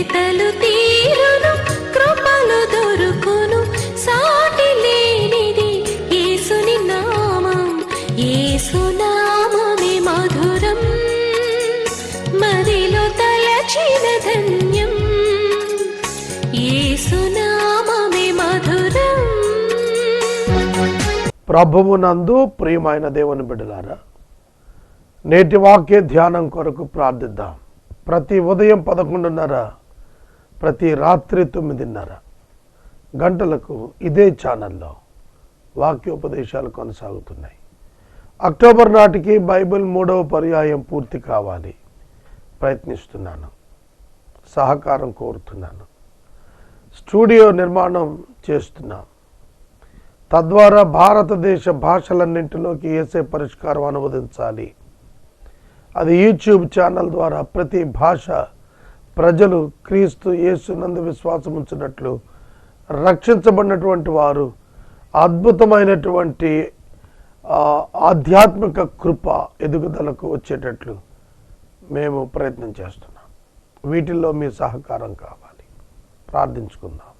వెతలు తీరును, కృపలు దొరుకును, సాటి లేనిది యేసుని నామం. యేసునామమే మధురం, మదిలో తలచిన ధన్యం. యేసునామమే మధురం. ప్రభువునందు ప్రియమైన దేవుని బిడ్డలారా, నేటి వాక్య ధ్యానం కొరకు ప్రార్థిద్దాం. ప్రతి ఉదయం 11:30, ప్రతి రాత్రి 9:30 గంటలకు ఇదే ఛానల్లో వాక్యోపదేశాలు కొనసాగుతున్నాయి. అక్టోబర్ నాటికి బైబిల్ 3వ పర్యాయం పూర్తి కావాలి. ప్రయత్నిస్తున్నాను, సహకారం కోరుతున్నాను. స్టూడియో నిర్మాణం చేస్తున్నాం. తద్వారా భారతదేశ భాషలన్నింటిలోకి యేసే పరిష్కారం అనువదించాలి. అది యూట్యూబ్ ఛానల్ ద్వారా ప్రతి భాష ప్రజలు క్రీస్తు యేసునందు విశ్వాసం ఉంచినట్లు రక్షించబడినటువంటి వారు అద్భుతమైనటువంటి ఆధ్యాత్మిక కృప ఎదుగుదలకు వచ్చేటట్లు మేము ప్రయత్నం చేస్తున్నాం. వీటిల్లో మీ సహకారం కావాలి. ప్రార్థించుకుందాం.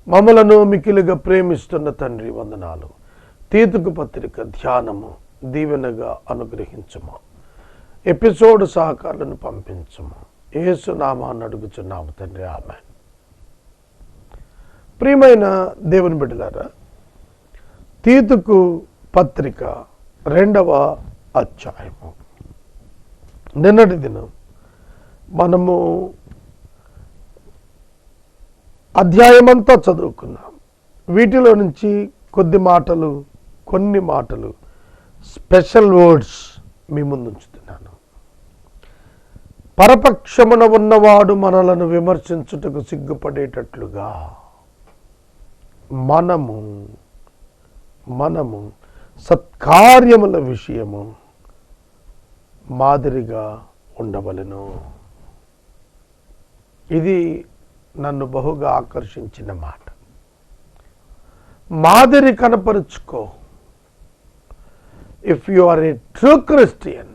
మమ్మలను మికిలిగా ప్రేమిస్తున్న తండ్రి, వందనాలు. తీతుకు పత్రిక ధ్యానము దీవెనగా అనుగ్రహించము. ఎపిసోడ్ సహకారులను పంపించము. యేసు నామాన్ని అడుగుచున్నాము తండ్రి, ఆమేన్. ప్రియమైన దేవుని బిడ్డలారా, తీతుకు పత్రిక 2వ అధ్యాయము. నిన్నటి దినం మనము అధ్యాయమంతా చదువుకున్నాం. వీటిలో నుంచి కొన్ని మాటలు స్పెషల్ వర్డ్స్ మీ ముందు ఉంచుతున్నాను. పరపక్షమున ఉన్నవాడు మనలను విమర్శించుటకు సిగ్గుపడేటట్లుగా మనము సత్కార్యముల విషయము మాదిరిగా ఉండవలెను. ఇది నన్ను బహుగా ఆకర్షించిన మాట. మాదిరి కనపరుచుకో. If you are a true Christian,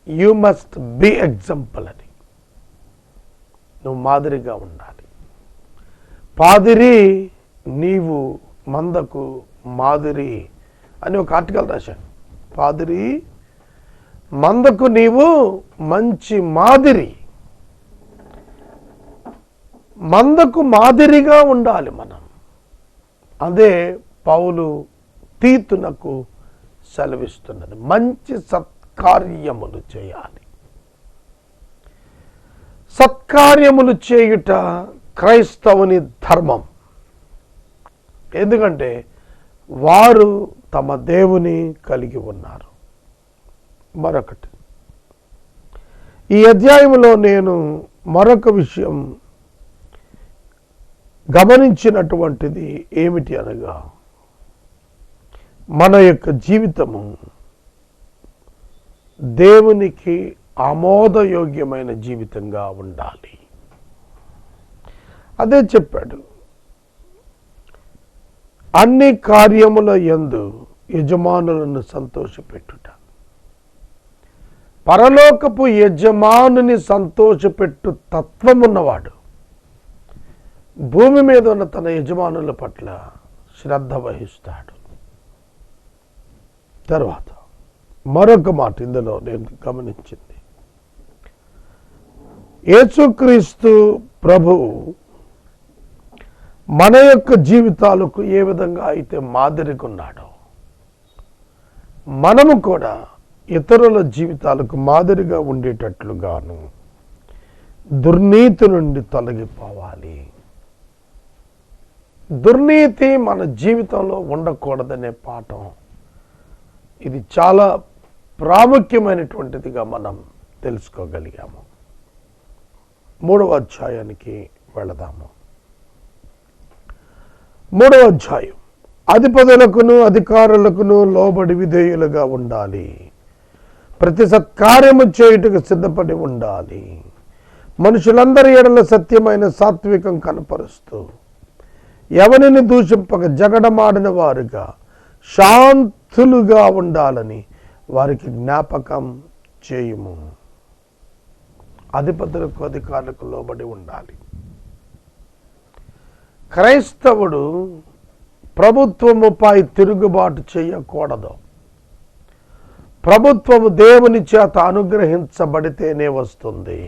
you must be example అని. నువ్వు మాదిరిగా ఉండాలి. పాదిరి నీవు మందకు మాదిరి అని ఒక ఆర్టికల్ రాశాను. పాదిరి మందకు నీవు మంచి మాదిరి. మందకు మాదిరిగా ఉండాలి మనం. అదే పౌలు తీతునకు సెలవిస్తున్నది. మంచి సత్కార్యములు చేయాలి. సత్కార్యములు చేయుట క్రైస్తవుని ధర్మం. ఎందుకంటే వారు తమ దేవుని కలిగి ఉన్నారు. మరొకటి, ఈ అధ్యాయంలో నేను మరొక విషయం గమనించినటువంటిది ఏమిటి అనగా, మన యొక్క జీవితము దేవునికి ఆమోదయోగ్యమైన జీవితంగా ఉండాలి. అదే చెప్పాడు. అన్ని కార్యముల యందు యజమానులను సంతోషపెట్టుట. పరలోకపు యజమానుని సంతోషపెట్టు తత్వమున్నవాడు భూమి మీద ఉన్న తన యజమానుల పట్ల శ్రద్ధ వహిస్తాడు. తర్వాత మరొక మాట ఇందులో నేను గమనించింది. యేసుక్రీస్తు ప్రభువు మన యొక్క జీవితాలకు ఏ విధంగా అయితే మాదిరిగా ఉన్నాడో, మనము కూడా ఇతరుల జీవితాలకు మాదిరిగా ఉండేటట్లుగాను దుర్నీతి నుండి తొలగిపోవాలి. దుర్నీతి మన జీవితంలో ఉండకూడదనే పాఠం ఇది చాలా ప్రాముఖ్యమైనటువంటిదిగా మనం తెలుసుకోగలిగాము. 3వ అధ్యాయానికి వెళదాము. 3వ అధ్యాయం. అధిపతులకును అధికారులకును లోబడి విధేయులుగా ఉండాలి. ప్రతి సత్కార్యము చేయుటకు సిద్ధపడి ఉండాలి. మనుషులందరి ఎడల సత్యమైన సాత్వికం కనపరుస్తూ ఎవరిని దూషింపక జగడమాడిన వారుగా శాంతులుగా ఉండాలని వారికి జ్ఞాపకం చేయుము. అధిపతులకు అధికారులకు లోబడి ఉండాలి. క్రైస్తవుడు ప్రభుత్వముపై తిరుగుబాటు చేయకూడదు. ప్రభుత్వము దేవుని చేత అనుగ్రహించబడితేనే వస్తుంది.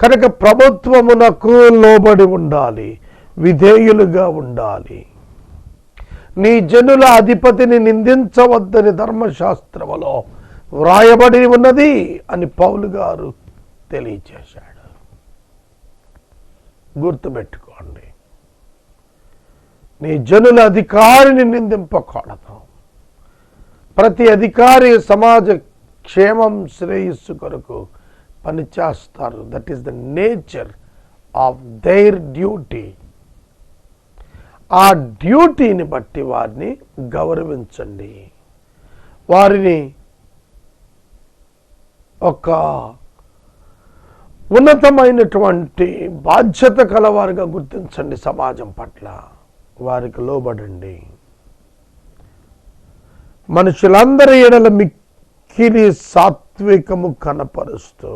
కనుక ప్రభుత్వమునకు లోబడి ఉండాలి, విధేయులుగా ఉండాలి. నీ జనుల అధిపతిని నిందించవద్దని ధర్మశాస్త్రములో వ్రాయబడి ఉన్నది అని పౌలు గారు తెలియచేశాడు. గుర్తుపెట్టుకోండి, నీ జనుల అధికారిని నిందింపకూడదు. ప్రతి అధికారి సమాజ క్షేమం శ్రేయస్సు కొరకు పనిచేస్తారు. That is the nature of their duty. ఆ డ్యూటీని బట్టి వారిని గౌరవించండి. వారిని ఒక ఉన్నతమైనటువంటి బాధ్యత కలవారుగా గుర్తించండి. సమాజం పట్ల వారికి లోబడండి. మనుషులందరి ఎడల మిక్కిలి సాత్వికము కనపరుస్తూ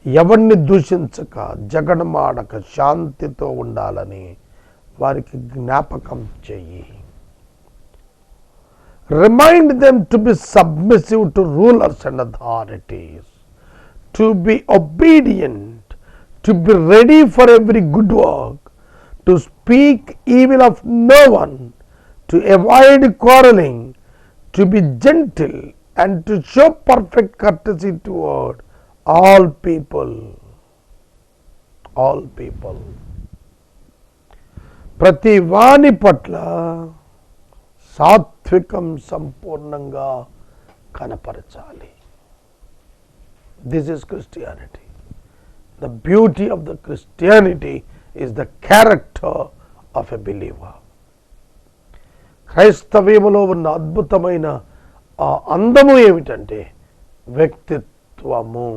ఎవరిని దూషించక జగడమాడక శాంతితో ఉండాలని వారికి జ్ఞాపకం చెయ్యి. Remind them to be submissive to rulers and authorities, to be obedient, to be ready for every good work, to speak evil of no one, to avoid quarreling, to be gentle, and to show perfect courtesy toward all people. All people. ప్రతి వాని పట్ల సాత్వికం సంపూర్ణంగా కనపరచాలి. This is Christianity. The beauty of the Christianity is the character of a believer. క్రైస్తవ్యములో ఉన్న అద్భుతమైన ఆ అందము ఏమిటంటే వ్యక్తిత్వము.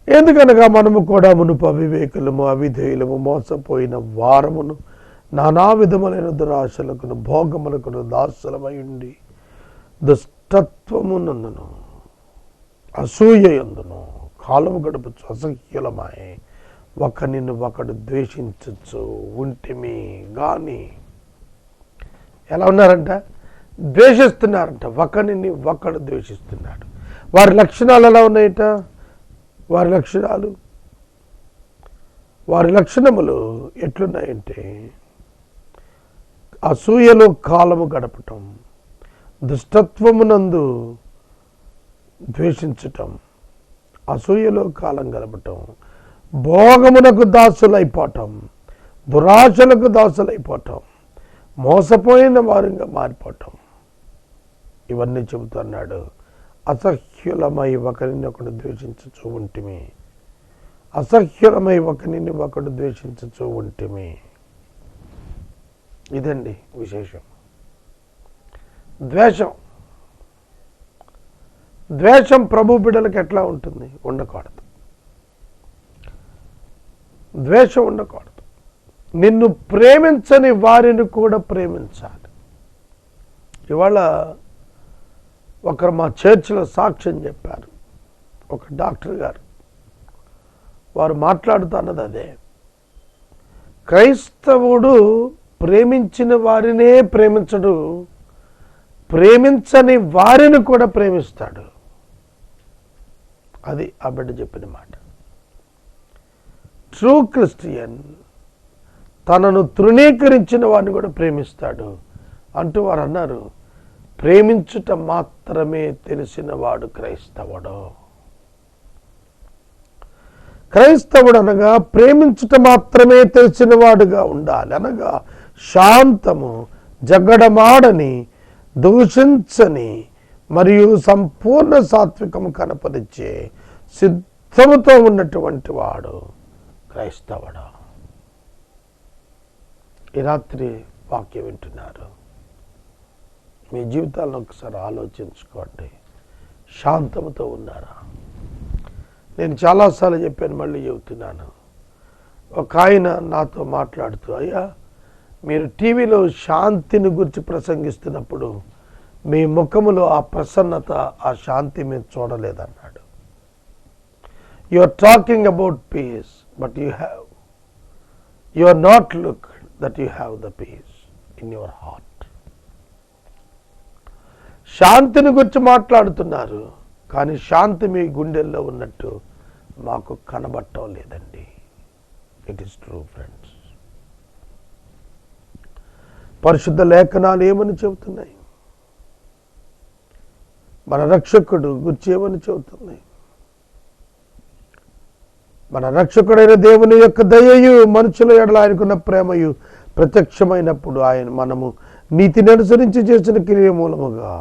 ఎందుకనగా మనము కూడా మునుపు అవివేకులము, అవిధేయులము, మోసపోయిన వారమును, నానా విధములైన దురాశలకును భోగములకును దాసులమై ఉండి దుష్టత్వమునందును అసూయయందును కాలము గడుపుచు అసహ్యులమై ఒకరిని ఒకడు ద్వేషించచ్చు ఉంటిమి. కానీ ఎలా ఉన్నారంట? ద్వేషిస్తున్నారంట. ఒకరిని ఒకడు ద్వేషిస్తున్నాడు. వారి లక్షణాలు ఎలా ఉన్నాయట? వారి లక్షణములు ఎట్లున్నాయంటే అసూయలో కాలము గడపటం, దుష్టత్వమునందు ద్వేషించటం, అసూయలో కాలం గడపటం, భోగమునకు దాసులైపోవటం, దురాశలకు దాసులైపోవటం, మోసపోయిన వారంగా మారిపోవటం. ఇవన్నీ చెబుతున్నాడు. అసహ్యులమై ఒకరిని ఒకడు ద్వేషించుచూ ఉంటిమి. అసహ్యులమై ఒకరిని ఒకడు ద్వేషించుచూ ఉంటిమి. ఇదండి విశేషం. ద్వేషం ప్రభు బిడ్డలకు ఎట్లా ఉంటుంది? ఉండకూడదు. ద్వేషం ఉండకూడదు. నిన్ను ప్రేమించని వారిని కూడా ప్రేమించాలి. ఇవాళ ఒకరు మా చర్చిలో సాక్ష్యం చెప్పారు. ఒక డాక్టర్ గారు వారు మాట్లాడుతున్నది అదే. క్రైస్తవుడు ప్రేమించిన వారినే ప్రేమించడు, ప్రేమించని వారిని కూడా ప్రేమిస్తాడు. అది ఆ బిడ్డ చెప్పిన మాట. ట్రూ క్రిస్టియన్ తనను తృణీకరించిన వారిని కూడా ప్రేమిస్తాడు అంటూ వారు అన్నారు. ప్రేమించుట మాత్రమే తెలిసినవాడు క్రైస్తవుడు. క్రైస్తవుడు అనగా ప్రేమించుట మాత్రమే తెలిసినవాడుగా ఉండాలి. అనగా శాంతము, జగడమాడని, దూషించని మరియు సంపూర్ణ సాత్వికము కనపరిచే సిద్ధముతో ఉన్నటువంటి వాడు క్రైస్తవుడు. ఈ రాత్రి వాక్యం వింటున్నారు. మీ జీవితాలను ఒకసారి ఆలోచించుకోండి. శాంతముతో ఉన్నారా? నేను చాలాసార్లు చెప్పాను, మళ్ళీ చెబుతున్నాను. ఒక ఆయన నాతో మాట్లాడుతూ, అయ్యా మీరు టీవీలో శాంతిని గురించి ప్రసంగిస్తున్నప్పుడు మీ ముఖములో ఆ ప్రసన్నత, ఆ శాంతి మేము చూడలేదన్నాడు. You are talking about peace, but you are not look that you have the peace in your heart. శాంతిని గురించి మాట్లాడుతున్నారు, కానీ శాంతి మీ గుండెల్లో ఉన్నట్టు మాకు కనబట్టం లేదండి. It is true friends. పరిశుద్ధ లేఖనాలు ఏమని చెబుతున్నాయి? మన రక్షకుడు గురించి ఏమని చెబుతున్నాయి? మన రక్షకుడైన దేవుని యొక్క దయయు మనుషుల ఎడల ఆయనకున్న ప్రేమయు ప్రత్యక్షమైనప్పుడు మనము నీతిని అనుసరించి చేసిన క్రియ మూలముగా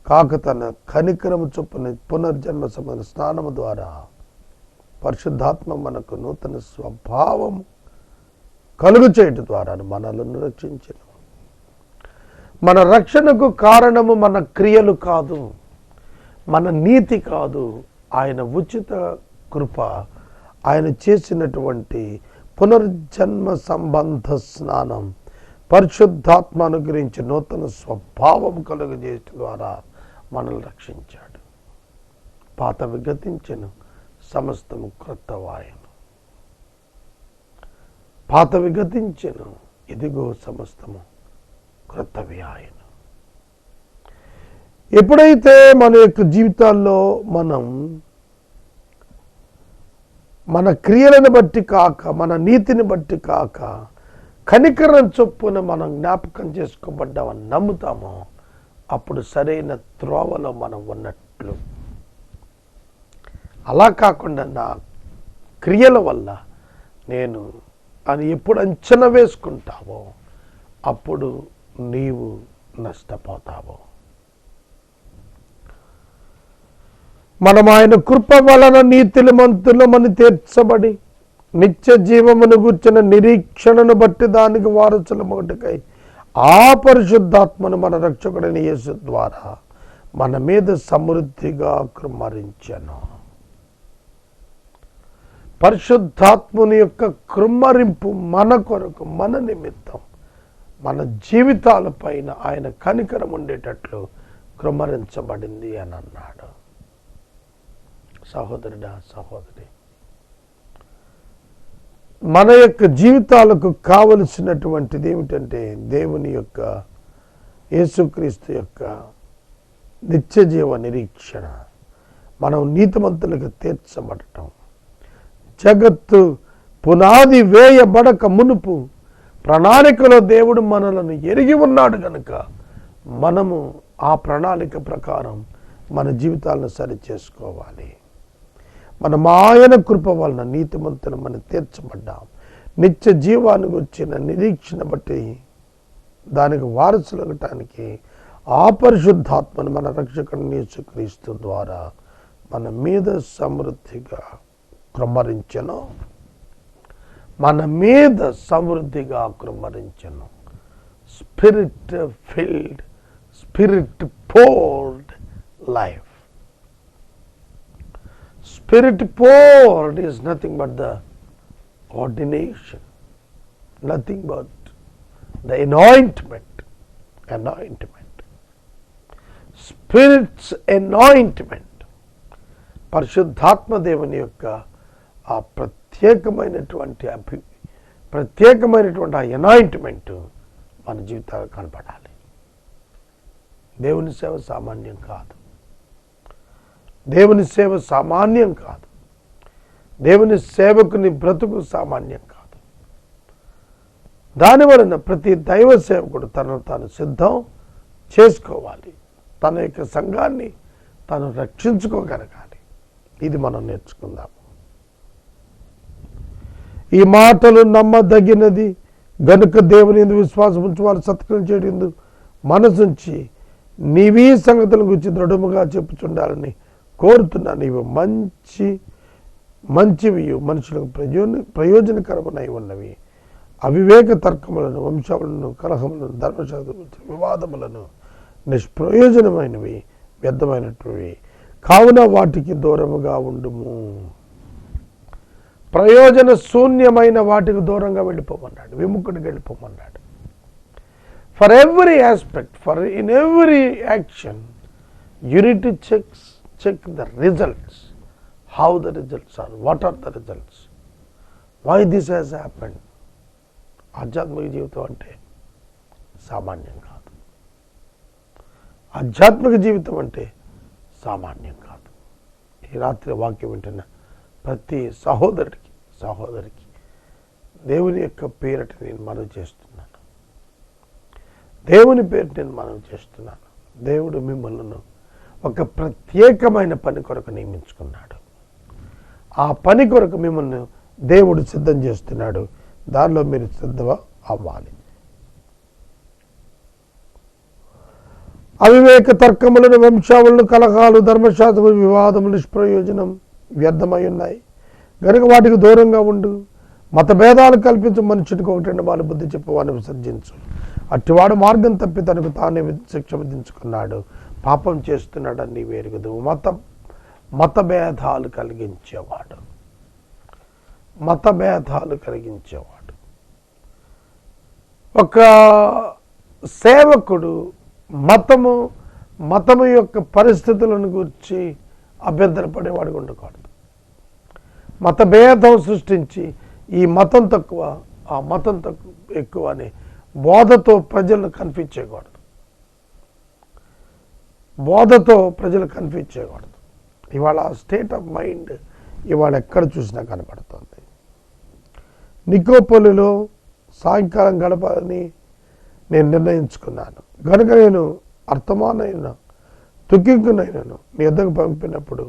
కాక తన కనికరము చొప్పున పునర్జన్మ సంబంధ స్నానము ద్వారా పరిశుద్ధాత్మ మనకు నూతన స్వభావం కలుగు చేయటం ద్వారా మనలను రక్షించిన. మన రక్షణకు కారణము మన క్రియలు కాదు, మన నీతి కాదు, ఆయన ఉచిత కృప, ఆయన చేసినటువంటి పునర్జన్మ సంబంధ స్నానం, పరిశుద్ధాత్మ అనుగ్రహించి నూతన స్వభావం కలుగజేయటం ద్వారా మనల్ని రక్షించాడు. పాతవి గతించెను, సమస్తము క్రొత్తవాయెను. పాతవి గతించెను, ఇదిగో సమస్తము క్రొత్తవి ఆయను. ఎప్పుడైతే మన యొక్క జీవితాల్లో మనం మన క్రియలను బట్టి కాక, మన నీతిని బట్టి కాక, కనికరం చొప్పున మనం జ్ఞాపకం చేసుకోబడ్డామని నమ్ముతామో అప్పుడు సరైన త్రోవలో మనం ఉన్నట్లు. అలా కాకుండా నా క్రియల వల్ల నేను అని ఎప్పుడు అంచనా వేసుకుంటావో అప్పుడు నీవు నష్టపోతావు. మనం ఆయన కృప వలన నీతిమంతులమని తీర్చబడి నిత్య జీవమును గూర్చిన నిరీక్షణను బట్టి దానికి వారసులమొకటికై ఆ పరిశుద్ధాత్మను మన రక్షకుడైన యేసు ద్వారా మన మీద సమృద్ధిగా కృమ్మరించెను. పరిశుద్ధాత్ముని యొక్క కృమ్మరింపు మన కొరకు, మన నిమిత్తం, మన జీవితాల పైన ఆయన కనికరం ఉండేటట్లు కృమ్మరించబడింది అని అన్నాడు. సహోదరుడా, సహోదరి, మన యొక్క జీవితాలకు కావలసినటువంటిది ఏమిటంటే దేవుని యొక్క, యేసుక్రీస్తు యొక్క నిత్య జీవ నిరీక్షణ. మనం నీతిమంతులకు తీర్చబడటం. జగత్తు పునాది వేయబడక మునుపు ప్రణాళికలో దేవుడు మనలను ఎరిగి ఉన్నాడు కనుక మనము ఆ ప్రణాళిక ప్రకారం మన జీవితాలను సరి చేసుకోవాలి. మనం ఆయన కృప వలన నీతిమంతులు మనం తీర్చబడ్డాం. నిత్య జీవానికి వచ్చిన నిరీక్షణ బట్టి దానికి వారసులగటానికి ఆ పరిశుద్ధాత్మను మన రక్షకుడు యేసుక్రీస్తు ద్వారా మన మీద సమృద్ధిగా కృమ్మరించెను. మన మీద సమృద్ధిగా కృమ్మరించెను. Spirit filled, spirit poured life. Spirit poured is nothing but the ordination, nothing but the anointment. Spirit's anointment. పరిశుద్ధాత్మ దేవుని యొక్క ఆ ప్రత్యేకమైనటువంటి ఆ అనాయింట్మెంట్ మన జీవితాలు కనపడాలి. దేవుని సేవ సామాన్యం కాదు. దేవుని సేవ సామాన్యం కాదు. దేవుని సేవకుని బ్రతుకు సామాన్యం కాదు. దానివలన ప్రతి దైవ సేవకుడు తనను తాను సిద్ధం చేసుకోవాలి. తన యొక్క సంఘాన్ని తాను రక్షించుకోగలగాలి. ఇది మనం నేర్చుకుందాము. ఈ మాటలు నమ్మదగినది గనుక దేవుని యందు విశ్వాసం ఉంచి వారు సత్క్రియం చేయడం మనసుంచి నీవీ సంగతుల గురించి దృఢముగా చెప్పుచుండాలని కోరుతున్నాను. ఇవి మంచివి, మనుషులకు ప్రయోజనకరమునై ఉన్నవి. అవివేక తర్కములను, వంశములను, కలహములను, ధర్మశాస్త్రములను, వివాదములను, నిష్ప్రయోజనమైనవి, వ్యర్థమైనటువంటివి కావున వాటికి దూరముగా ఉండుము. ప్రయోజన శూన్యమైన వాటికి దూరంగా వెళ్ళిపోమన్నాడు. విముఖుడికి వెళ్ళిపోమన్నాడు. For every aspect, in every action, you need to check the results. How the results are, what are the results, why this has happened. ఆధ్యాత్మిక జీవితం అంటే సామాన్యం కాదు. ఆధ్యాత్మిక జీవితం అంటే సామాన్యం కాదు. ఈ రాత్రి వాక్యం వింటున్న ప్రతి సహోదరికి దేవుని యొక్క పేరిట నేను మనవి చేస్తున్నాను. దేవుని పేరిట నేను మనవి చేస్తున్నాను. దేవుడు మిమ్మల్ని ఒక ప్రత్యేకమైన పని కొరకు నియమించుకున్నాడు. ఆ పని కొరకు మిమ్మల్ని దేవుడు సిద్ధం చేస్తున్నాడు. దానిలో మీరు సిద్ధం అవ్వాలి. అవివేక తర్కములను, వంశావళులను, కలహాలు, ధర్మశాస్త్రములు, వివాదములు నిష్ప్రయోజనం, వ్యర్థమై ఉన్నాయి గనుక వాటికి దూరంగా ఉండు. మతభేదాలు కల్పించు మనుషుడికి ఒకటి వాళ్ళు బుద్ధి చెప్పవాడిని విసర్జించు. అట్టివాడు మార్గం తప్పి తనకు తానే శిక్ష విధించుకున్నాడు. పాపం చేస్తున్నాడని నీవు ఎరుగదు. మతభేదాలు కలిగించేవాడు ఒక సేవకుడు మతము యొక్క పరిస్థితులను గురించి అభ్యంతరపడేవాడు ఉండకూడదు. మతభేదం సృష్టించి ఈ మతం తక్కువ, ఆ మతం తక్కువ ఎక్కువ అని బోధతో ప్రజలను కన్ఫ్యూజ్ చేయకూడదు. ఇవాళ స్టేట్ ఆఫ్ మైండ్ ఇవాళ ఎక్కడ చూసినా కనపడుతుంది. నికోపోలిలో సాయంకాలం గడపాలని నేను నిర్ణయించుకున్నాను కనుక నేను అర్థమానైనా తుకింకునైనాను నీ యొద్దకు పంపినప్పుడు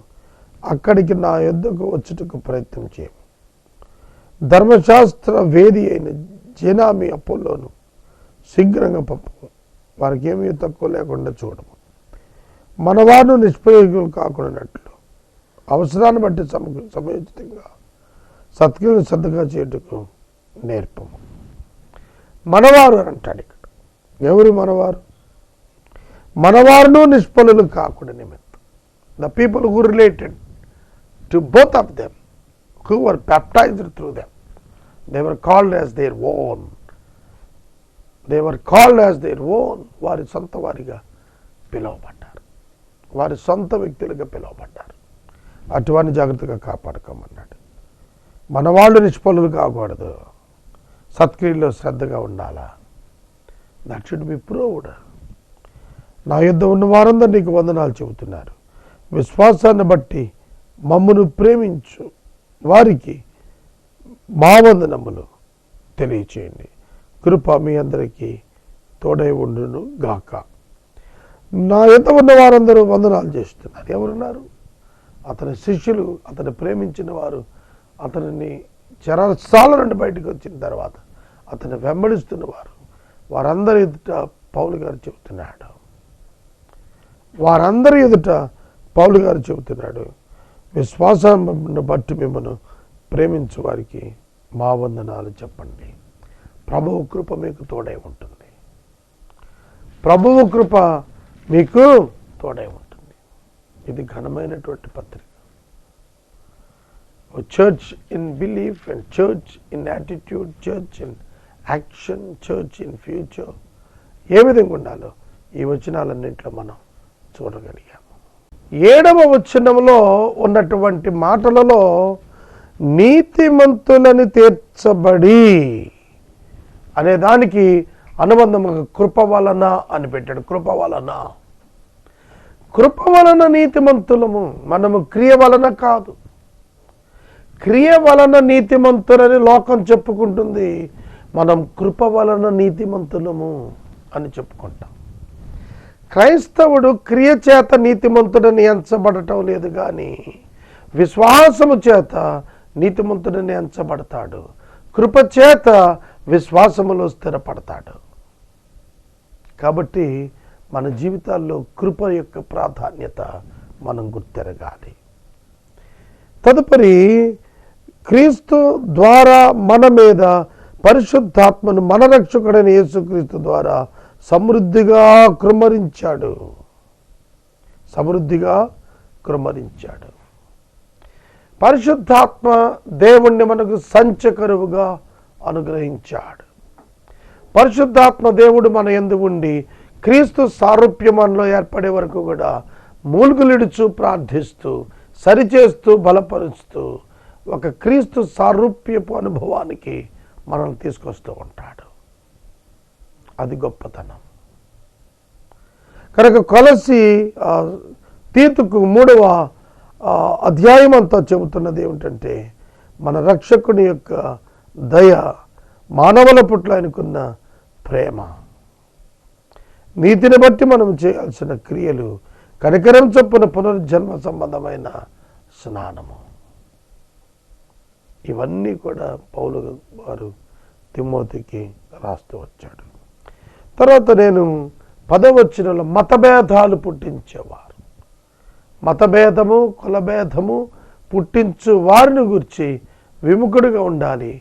అక్కడికి నా యొద్దకు వచ్చుటకు ప్రయత్నం చేయము. ధర్మశాస్త్ర వేది అయిన జేనామి అపోలోను శీఘ్రంగా పంపము. వారికి ఏమీ తక్కువ లేకుండా చూడము. మనవారు నిష్ప్రయోజకులు కాకుండానట్లు అవసరాన్ని బట్టి సమయోచితంగా సత్క్రియలు శ్రద్ధగా చేయుటకు నేర్పము. మనవారు అని అంటాడు ఇక్కడ. ఎవరు మనవారు? మనవారును నిష్ఫలులు కాకుండా నిమిత్తం. The people who related to both of them, who were baptised through them, they were called as their own. వారి సొంత వారిగా పిలువబడ్డారు, వారి సొంత వ్యక్తులుగా పిలువబడ్డారు. అటువంటి జాగ్రత్తగా కాపాడుకోమన్నాడు. మన వాళ్ళు నిష్ఫలులు కాకూడదు, సత్క్రియలో శ్రద్ధగా ఉండాలా. That should be proved. నా యుద్ధ ఉన్న వారందరూ నీకు వందనాలు చెబుతున్నారు. విశ్వాసాన్ని బట్టి మమ్మను ప్రేమించు వారికి మా వందనములు తెలియచేయండి. కృప మీ అందరికీ తోడై ఉండును గాక. నా యుద్ధ ఉన్న వారందరూ వందనాలు చేస్తున్నారు. ఎవరున్నారు? అతని శిష్యులు, అతను ప్రేమించిన వారు, అతనిని చెరసాల నుండి బయటకు వచ్చిన తర్వాత అతన్ని వెంబడిస్తున్న వారు, వారందరి ఎదుట పౌలు గారు చెబుతున్నాడు. విశ్వాసాన్ని బట్టి మిమ్మల్ని ప్రేమించు వారికి మా వందనాలు చెప్పండి. ప్రభువు కృప మీకు తోడై ఉంటుంది. ఇది ఘనమైనటువంటి పత్రిక. Church in belief and church in attitude, church in action, church in future ఏ విధంగా ఉండాలో ఈ వచనాలన్నింటిలో మనం చూడగలిగాము. 7వ వచనంలో ఉన్నటువంటి మాటలలో నీతిమంతులని తీర్చబడి అనే దానికి అనుబంధంగా కృప వలన అని పెట్టాడు. కృప వలన నీతిమంతులము. మనము క్రియ వలన కాదు. క్రియ వలన నీతిమంతులని లోకం చెప్పుకుంటుంది. మనం కృప వలన నీతిమంతులము అని చెప్పుకుంటాం. క్రైస్తవుడు క్రియ చేత నీతిమంతుడని ఎంచబడటం లేదు, కానీ విశ్వాసము చేత నీతిమంతుడని ఎంచబడతాడు. కృప చేత విశ్వాసములో స్థిరపడతాడు. కాబట్టి మన జీవితాల్లో కృప యొక్క ప్రాధాన్యత మనం గుర్తెరగాలి. తదుపరి క్రీస్తు ద్వారా మన మీద పరిశుద్ధాత్మను మన రక్షకుడైన యేసుక్రీస్తు ద్వారా సమృద్ధిగా కృమ్మరించాడు. పరిశుద్ధాత్మ దేవుణ్ణి మనకు సంచకరువుగా అనుగ్రహించాడు. పరిశుద్ధాత్మ దేవుడు మన యందు ఉండి క్రీస్తు సారూప్యం మనలో ఏర్పడే వరకు కూడా మూలుగులిడుచు ప్రార్థిస్తూ సరిచేస్తూ బలపరుస్తూ ఒక క్రీస్తు సారూప్యపు అనుభవానికి మనల్ని తీసుకొస్తూ ఉంటాడు. అది గొప్పతనం. కనుక కొలసి తీతుకు 3వ అధ్యాయం అంతా చెబుతున్నది ఏమిటంటే మన రక్షకుని యొక్క దయ, మానవుల పట్ల ఆయనకున్న ప్రేమ, నీతిని బట్టి మనం చేయాల్సిన క్రియలు, కనికరం చొప్పున పునర్జన్మ సంబంధమైన స్నానము, ఇవన్నీ కూడా పౌలు వారు తిమోతికి రాస్తూ వచ్చాడు. తర్వాత నేను 10వ వచనంలో మతభేదాలు పుట్టించేవారు, మతభేదము కులభేదము పుట్టించు వారిని గురించి విముఖుడిగా ఉండాలి.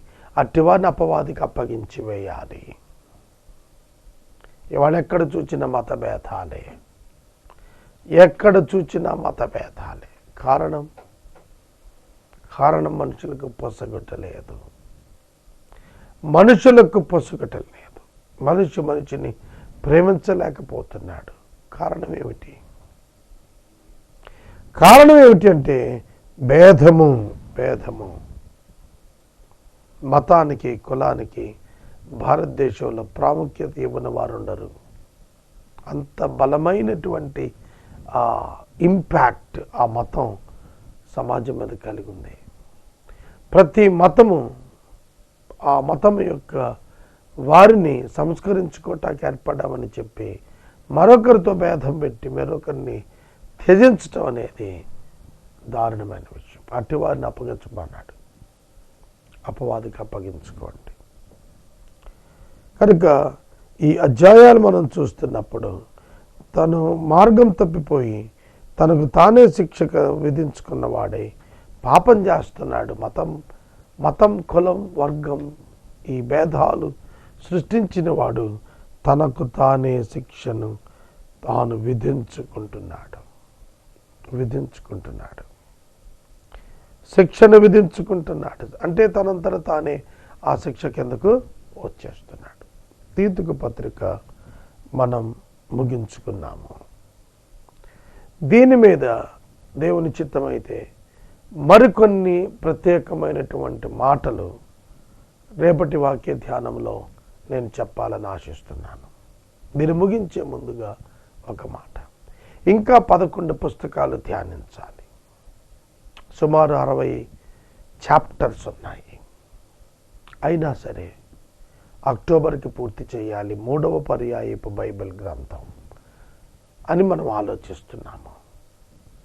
అట్టివారిని అపవాదికి అప్పగించి వేయాలి. ఇవాళ ఎక్కడ చూచిన మతభేదాలే, ఎక్కడ చూచిన మతభేదాలే. కారణం మనుషులకు పొసగటలేదు, మనుషులకు పొసగటలేదు. మనిషిని ప్రేమించలేకపోతున్నాడు. కారణం ఏమిటి అంటే భేదము. మతానికి కులానికి భారతదేశంలో ప్రాముఖ్యత ఇవ్వని వారు ఉండరు. అంత బలమైనటువంటి ఇంపాక్ట్ ఆ మతం సమాజం మీద కలిగి ఉంది. ప్రతి మతము ఆ మతం యొక్క వారిని సంస్కరించుకోవటానికి ఏర్పడ్డామని చెప్పి మరొకరితో భేదం పెట్టి మరొకరిని త్యజించటం అనేది దారుణమైన విషయం. అట్టి వారిని అప్పగించమన్నాడు. అపవాదికి అప్పగించుకోండి. కనుక ఈ అధ్యాయాలు మనం చూస్తున్నప్పుడు తను మార్గం తప్పిపోయి తనకు తానే శిక్ష విధించుకున్న వాడే పాపం చేస్తున్నాడు. మతం కులం వర్గం ఈ భేదాలు సృష్టించిన వాడు తనకు తానే శిక్షను తాను విధించుకుంటున్నాడు. శిక్షను విధించుకుంటున్నాడు అంటే తనంతట తానే ఆ శిక్ష కిందకు వచ్చేస్తున్నాడు. తీతుకు పత్రిక మనం ముగించుకున్నాము. దీని మీద దేవుని చిత్తమైతే మరికొన్ని ప్రత్యేకమైనటువంటి మాటలు రేపటి వాక్య ధ్యానంలో నేను చెప్పాలని ఆశిస్తున్నాను. మీరు ముగించే ముందుగా ఒక మాట, ఇంకా 11 పుస్తకాలు ధ్యానించాలి. సుమారు 60 చాప్టర్స్ ఉన్నాయి. అయినా సరే అక్టోబర్కి పూర్తి చేయాలి 3వ పర్యాయపు బైబిల్ గ్రంథం అని మనం ఆలోచిస్తున్నాము.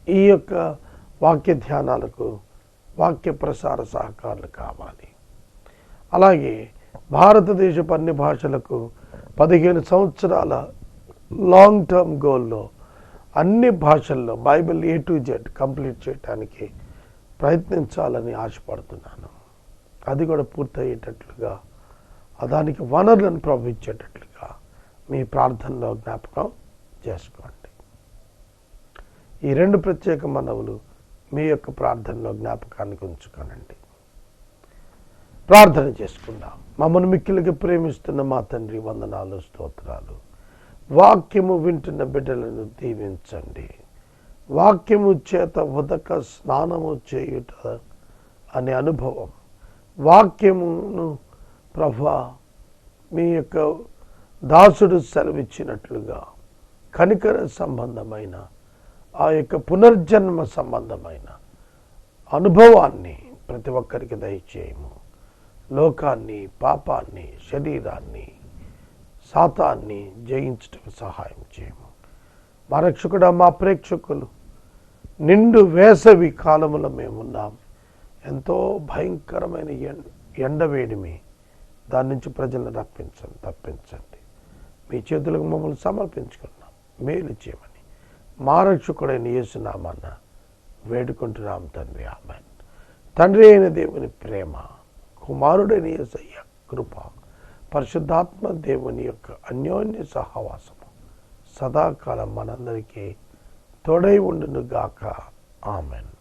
ఈ యొక్క వాక్య ధ్యానాలకు వాక్య ప్రసార సహకారులు కావాలి. అలాగే భారతదేశపు అన్ని భాషలకు 15 సంవత్సరాల లాంగ్ టర్మ్ గోల్లో అన్ని భాషల్లో Bible A to Z complete చేయడానికి ప్రయత్నించాలని ఆశపడుతున్నాను. అది కూడా పూర్తయ్యేటట్లుగా దానికి వనరులను ప్రవహించేటట్లుగా మీ ప్రార్థనలో జ్ఞాపకం చేసుకోండి. ఈ 2 ప్రత్యేక మనవులు మీ యొక్క ప్రార్థనలో జ్ఞాపకానికి ఉంచుకోనండి. ప్రార్థన చేసుకుందాం. మమ్మల్ని మిక్కిలిగా ప్రేమిస్తున్న మా తండ్రి, వందనాలు, స్తోత్రాలు. వాక్యము వింటున్న బిడ్డలను దీవించండి. వాక్యము చేత ఉదక స్నానము చేయుట అనే అనుభవం, వాక్యమును ప్రభువా మీ యొక్క దాసుడు సెలవిచ్చినట్లుగా కనికర సంబంధమైన ఆ యొక్క పునర్జన్మ సంబంధమైన అనుభవాన్ని ప్రతి ఒక్కరికి దయచేయము. లోకాన్ని, పాపాన్ని, శరీరాన్ని, సాతాన్ని జయించటకు సహాయం చేయము. మా రక్షకుడా, మా ప్రేక్షకులు నిండు వేసవి కాలములో మేమున్నాం. ఎంతో భయంకరమైన ఎండవేడిమి, దాని నుంచి ప్రజలను తప్పించండి. మీ చేతులకు మమ్మల్ని సమర్పించుకున్నాం. మేలు చేయమని మా రక్షకుడైన యేసునామాన వేడుకుంటున్నాం తండ్రి. ఆమేన్. తండ్రి అయిన దేవుని ప్రేమ, కుమారుడైన యేసయ్య కృప, పరిశుద్ధాత్మ దేవుని యొక్క అన్యోన్య సహవాసము సదాకాలం మనందరికీ తోడై ఉండును గాక. ఆమేన్.